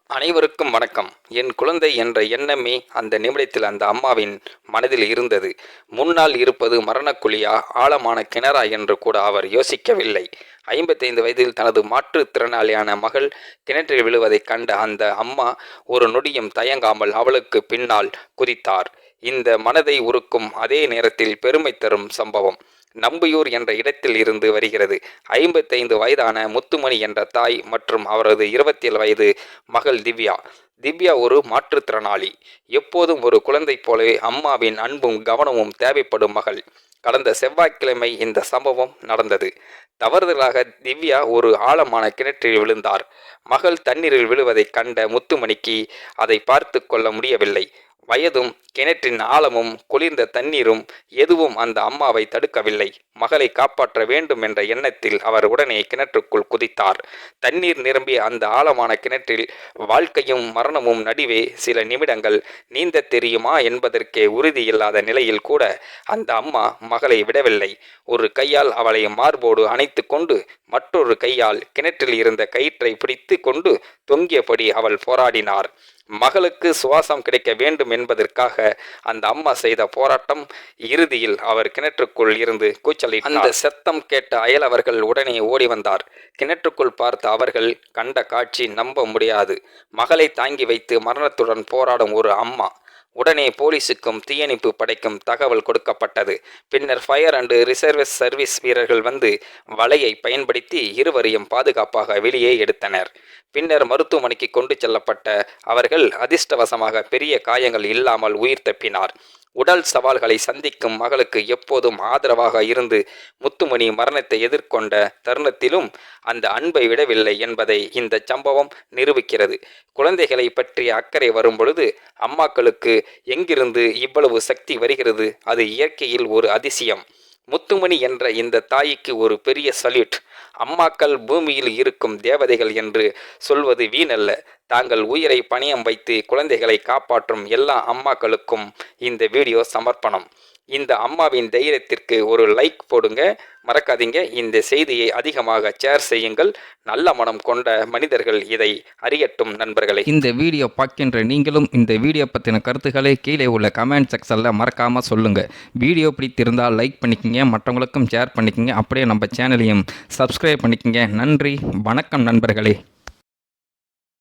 அனைவருக்கும் வணக்கம். என் குழந்தை என்ற எண்ணமே அந்த நிமிடத்தில் அந்த அம்மாவின் மனதில் இருந்தது. முன்னால் இருப்பது மரணக்குழியா, ஆழமான கிணறா என்று கூட அவர் யோசிக்கவில்லை. 55 வயதில் தனது மாற்றுத்திறனாளியான மகள் கிணற்றில் விழுவதைக் கண்ட அந்த அம்மா ஒரு நொடியும் தயங்காமல் அவளுக்கு பின்னால் குதித்தார். இந்த மனதை உருக்கும் அதே நேரத்தில் பெருமை தரும் சம்பவம் நம்பியூர் என்ற இடத்தில் இருந்து வருகிறது. 55 வயதான முத்துமணி என்ற தாய் மற்றும் அவரது 27 வயது மகள் திவ்யா. திவ்யா ஒரு மாற்றுத்திறனாளி. எப்போதும் ஒரு குழந்தை போலவே அம்மாவின் அன்பும் கவனமும் தேவைப்படும் மகள். கடந்த செவ்வாய்க்கிழமை இந்த சம்பவம் நடந்தது. தவறுதலாக திவ்யா ஒரு ஆழமான கிணற்றில் விழுந்தார். மகள் தண்ணீரில் விழுவதைக் கண்ட முத்துமணிக்கு அதை பார்த்து கொள்ள முடியவில்லை. வயதும் கிணற்றின் ஆழமும் குளிர்ந்த தண்ணீரும் எதுவும் அந்த அம்மாவை தடுக்கவில்லை. மகளை காப்பாற்ற வேண்டும் என்ற எண்ணத்தில் அவர் உடனே கிணற்றுக்குள் குதித்தார். தண்ணீர் நிரம்பிய அந்த ஆழமான கிணற்றில் வாழ்க்கையும் மரணமும் நடுவே சில நிமிடங்கள் நீந்த தெரியுமா என்பதற்கே உறுதியில்லாத நிலையில் கூட அந்த அம்மா மகளை விடவில்லை. ஒரு கையால் அவளை மார்போடு அணைத்து கொண்டு மற்றொரு கையால் கிணற்றில் இருந்த கயிற்றை பிடித்து கொண்டு தொங்கியபடி அவள் போராடினார். மகளுக்கு சுவாசம் கிடைக்க வேண்டும் என்பதற்காக அந்த அம்மா செய்த போராட்டம் இறுதியில் அவர் கிணற்றுக்குள் இருந்து கூச்சலிட்டார். அந்த சத்தம் கேட்ட அயலவர்கள் உடனே ஓடி வந்தார். கிணற்றுக்குள் பார்த்த அவர்கள் கண்ட காட்சி நம்ப முடியாது. மகளை தாங்கி வைத்து மரணத்துடன் போராடும் ஒரு அம்மா. உடனே போலீசுக்கும் தீயணைப்பு படைக்கும் தகவல் கொடுக்கப்பட்டது. பின்னர் ஃபயர் அண்ட் ரிசர்வ் சர்வீஸ் வீரர்கள் வந்து வலையை பயன்படுத்தி இருவரையும் பாதுகாப்பாக வெளியே எடுத்தனர். பின்னர் மருத்துவமனைக்கு கொண்டு செல்லப்பட்ட அவர்கள் அதிர்ஷ்டவசமாக பெரிய காயங்கள் இல்லாமல் உயிர் தப்பினார். உடல் சவால்களை சந்திக்கும் மகளுக்கு எப்போதும் ஆதரவாக இருந்து முத்துமணி மரணத்தை எதிர்கொண்ட தருணத்திலும் அந்த அன்பை விடவில்லை என்பதை இந்த சம்பவம் நிரூபிக்கிறது. குழந்தைகளை பற்றிய அக்கறை வரும்பொழுது அம்மாக்களுக்கு எங்கிருந்து இவ்வளவு சக்தி வருகிறது? அது இயற்கையில் ஒரு அதிசயம். முத்துமணி என்ற இந்த தாய்க்கு ஒரு பெரிய சல்யூட். அம்மாக்கள் பூமியில் இருக்கும் தேவதைகள் என்று சொல்வது வீணல்ல. தாங்கள் உயிரை பணயம் வைத்து குழந்தைகளை காப்பாற்றும் எல்லா அம்மாக்களுக்கும் இந்த வீடியோ சமர்ப்பணம். இந்த அம்மாவின் தைரியத்திற்கு ஒரு லைக் போடுங்க. மறக்காதீங்க, இந்த செய்தியை அதிகமாக ஷேர் செய்யுங்கள். நல்ல மனம் கொண்ட மனிதர்கள் இதை அறியட்டும் நண்பர்களே. இந்த வீடியோ பார்க்கின்ற நீங்களும் இந்த வீடியோ பற்றின கருத்துக்களை கீழே உள்ள கமெண்ட் செக்ஷனில் மறக்காமல் சொல்லுங்கள். வீடியோ பிடித்திருந்தால் லைக் பண்ணிக்கங்க, மற்றவங்களுக்கும் ஷேர் பண்ணிக்கங்க. அப்படியே நம்ம சேனலையும் சப்ஸ்கிரைப் பண்ணிக்கங்க. நன்றி, வணக்கம் நண்பர்களே.